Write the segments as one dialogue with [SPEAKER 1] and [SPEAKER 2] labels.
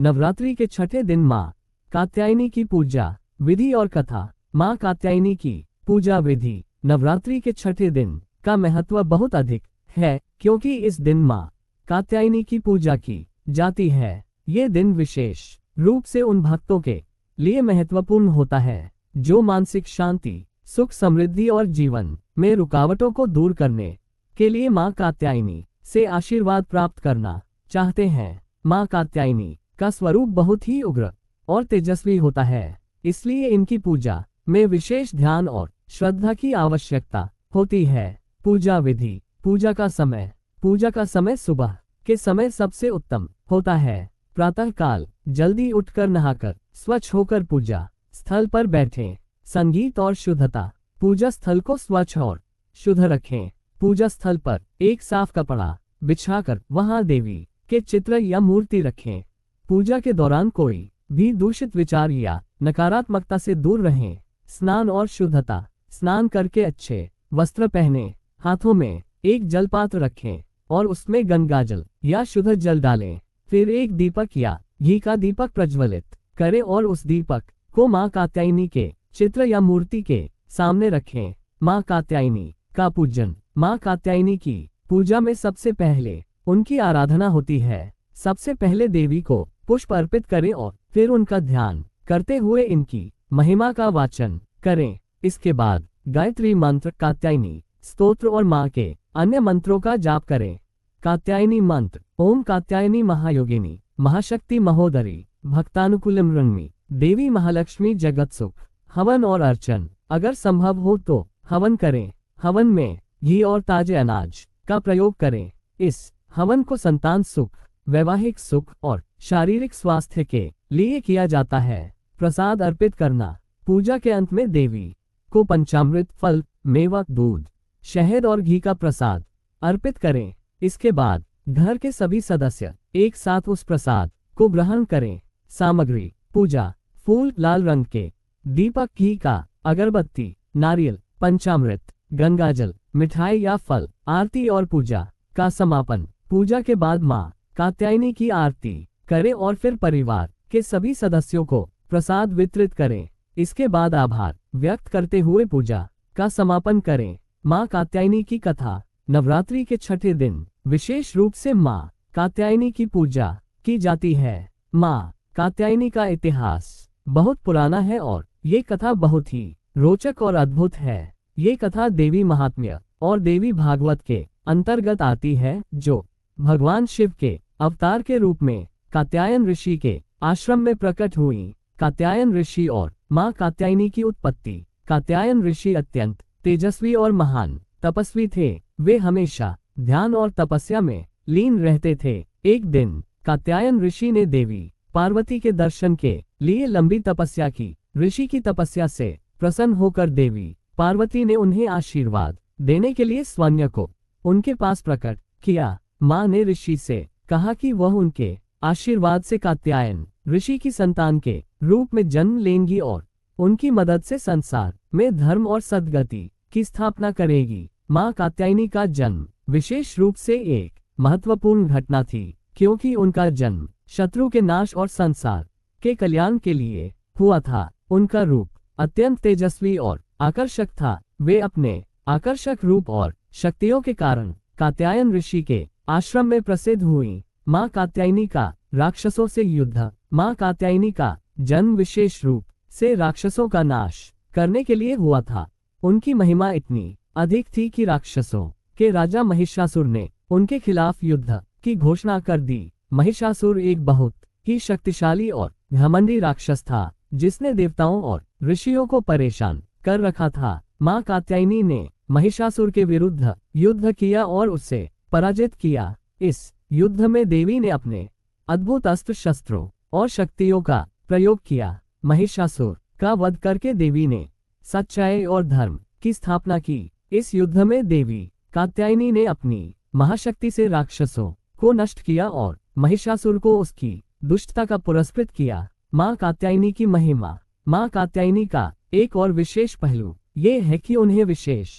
[SPEAKER 1] नवरात्रि के छठे दिन माँ कात्यायनी की पूजा विधि और कथा। माँ कात्यायनी की पूजा विधि। नवरात्रि के छठे दिन का महत्व बहुत अधिक है, क्योंकि इस दिन माँ कात्यायनी की पूजा की जाती है। ये दिन विशेष रूप से उन भक्तों के लिए महत्वपूर्ण होता है जो मानसिक शांति, सुख, समृद्धि और जीवन में रुकावटों को दूर करने के लिए माँ कात्यायनी से आशीर्वाद प्राप्त करना चाहते हैं। माँ कात्यायनी का स्वरूप बहुत ही उग्र और तेजस्वी होता है, इसलिए इनकी पूजा में विशेष ध्यान और श्रद्धा की आवश्यकता होती है। पूजा विधि। पूजा का समय सुबह के समय सबसे उत्तम होता है। प्रातः काल जल्दी उठकर नहाकर स्वच्छ होकर पूजा स्थल पर बैठें। संगीत और शुद्धता। पूजा स्थल को स्वच्छ और शुद्ध रखें। पूजा स्थल पर एक साफ कपड़ा बिछाकर वहां देवी के चित्र या मूर्ति रखें। पूजा के दौरान कोई भी दूषित विचार या नकारात्मकता से दूर रहें। स्नान और शुद्धता। स्नान करके अच्छे वस्त्र पहने, हाथों में एक जलपात्र रखें और उसमें गंगाजल या शुद्ध जल डालें। फिर एक दीपक या घी का दीपक प्रज्वलित करें और उस दीपक को माँ कात्यायनी के चित्र या मूर्ति के सामने रखें। माँ कात्यायनी का पूजन। माँ कात्यायनी की पूजा में सबसे पहले उनकी आराधना होती है। सबसे पहले देवी को पुष्प अर्पित करें और फिर उनका ध्यान करते हुए इनकी महिमा का वाचन करें। इसके बाद गायत्री मंत्र, कात्यायनी स्तोत्र और माँ के अन्य मंत्रों का जाप करें। कात्यायनी मंत्र। ओम कात्यायनी महायोगिनी महाशक्ति महोदरी भक्तानुकूलम रंगमी देवी महालक्ष्मी जगत सुख। हवन और अर्चन। अगर संभव हो तो हवन करें। हवन में घी और ताजे अनाज का प्रयोग करें। इस हवन को संतान सुख, वैवाहिक सुख और शारीरिक स्वास्थ्य के लिए किया जाता है। प्रसाद अर्पित करना। पूजा के अंत में देवी को पंचामृत, फल, मेवा, दूध, शहद और घी का प्रसाद अर्पित करें। इसके बाद घर के सभी सदस्य एक साथ उस प्रसाद को ग्रहण करें। सामग्री। पूजा फूल, लाल रंग के दीपक, घी का, अगरबत्ती, नारियल, पंचामृत, गंगाजल, मिठाई या फल। आरती और पूजा का समापन। पूजा के बाद माँ कात्यायनी की आरती करें और फिर परिवार के सभी सदस्यों को प्रसाद वितरित करें। इसके बाद आभार व्यक्त करते हुए पूजा का समापन करें। माँ कात्यायनी की कथा। नवरात्रि के छठे दिन विशेष रूप से माँ कात्यायनी की पूजा की जाती है। माँ कात्यायनी का इतिहास बहुत पुराना है और ये कथा बहुत ही रोचक और अद्भुत है। ये कथा देवी महात्म्य और देवी भागवत के अंतर्गत आती है, जो भगवान शिव के अवतार के रूप में कात्यायन ऋषि के आश्रम में प्रकट हुई। कात्यायन ऋषि और माँ कात्यायनी की उत्पत्ति। कात्यायन ऋषि अत्यंत तेजस्वी और महान तपस्वी थे। वे हमेशा ध्यान और तपस्या में लीन रहते थे। एक दिन कात्यायन ऋषि ने देवी पार्वती के दर्शन के लिए लंबी तपस्या की। ऋषि की तपस्या से प्रसन्न होकर देवी पार्वती ने उन्हें आशीर्वाद देने के लिए स्वयं को उनके पास प्रकट किया। माँ ने ऋषि से कहा कि वह उनके आशीर्वाद से कात्यायन ऋषि की संतान के रूप में जन्म लेंगी और उनकी मदद से संसार में धर्म और सद्गति की स्थापना करेगी। माँ कात्यायनी का जन्म विशेष रूप से एक महत्वपूर्ण घटना थी, क्योंकि उनका जन्म शत्रु के नाश और संसार के कल्याण के लिए हुआ था। उनका रूप अत्यंत तेजस्वी और आकर्षक था। वे अपने आकर्षक रूप और शक्तियों के कारण कात्यायन ऋषि के आश्रम में प्रसिद्ध हुई। माँ कात्यायनी का राक्षसों से युद्ध। माँ कात्यायनी का जन्म विशेष रूप से राक्षसों का नाश करने के लिए हुआ था। उनकी महिमा इतनी अधिक थी कि राक्षसों के राजा महिषासुर ने उनके खिलाफ युद्ध की घोषणा कर दी। महिषासुर एक बहुत ही शक्तिशाली और घमंडी राक्षस था, जिसने देवताओं और ऋषियों को परेशान कर रखा था। माँ कात्यायनी ने महिषासुर के विरुद्ध युद्ध किया और उसे पराजित किया। इस युद्ध में देवी ने अपने अद्भुत अस्त्र शस्त्रों और शक्तियों का प्रयोग किया। महिषासुर का वध करके देवी ने सच्चाई और धर्म की स्थापना की। इस युद्ध में देवी कात्यायनी ने अपनी महाशक्ति से राक्षसों को नष्ट किया और महिषासुर को उसकी दुष्टता का पुरस्कृत किया। माँ कात्यायनी की महिमा। माँ कात्यायनी का एक और विशेष पहलू ये है कि उन्हें विशेष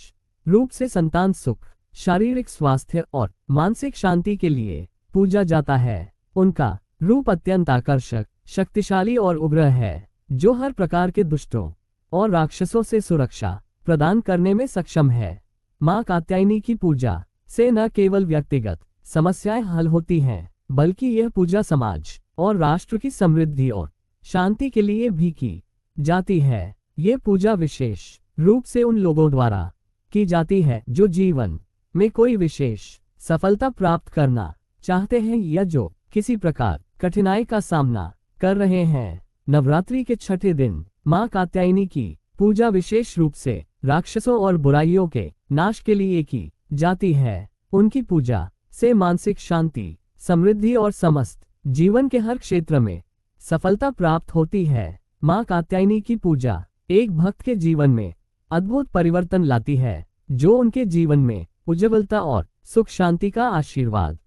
[SPEAKER 1] रूप से संतान सुख, शारीरिक स्वास्थ्य और मानसिक शांति के लिए पूजा जाता है। उनका रूप अत्यंत आकर्षक, शक्तिशाली और उग्र है, जो हर प्रकार के दुष्टों और राक्षसों से सुरक्षा प्रदान करने में सक्षम है। मां कात्यायनी की पूजा से न केवल व्यक्तिगत समस्याएं हल होती हैं, बल्कि यह पूजा समाज और राष्ट्र की समृद्धि और शांति के लिए भी की जाती है। ये पूजा विशेष रूप से उन लोगों द्वारा की जाती है जो जीवन में कोई विशेष सफलता प्राप्त करना चाहते हैं या जो किसी प्रकार कठिनाई का सामना कर रहे हैं। नवरात्रि के छठे दिन मां कात्यायनी की पूजा विशेष रूप से राक्षसों और बुराइयों के नाश के लिए की जाती है। उनकी पूजा से मानसिक शांति, समृद्धि और समस्त जीवन के हर क्षेत्र में सफलता प्राप्त होती है। मां कात्यायनी की पूजा एक भक्त के जीवन में अद्भुत परिवर्तन लाती है, जो उनके जीवन में उज्ज्वलता और सुख शांति का आशीर्वाद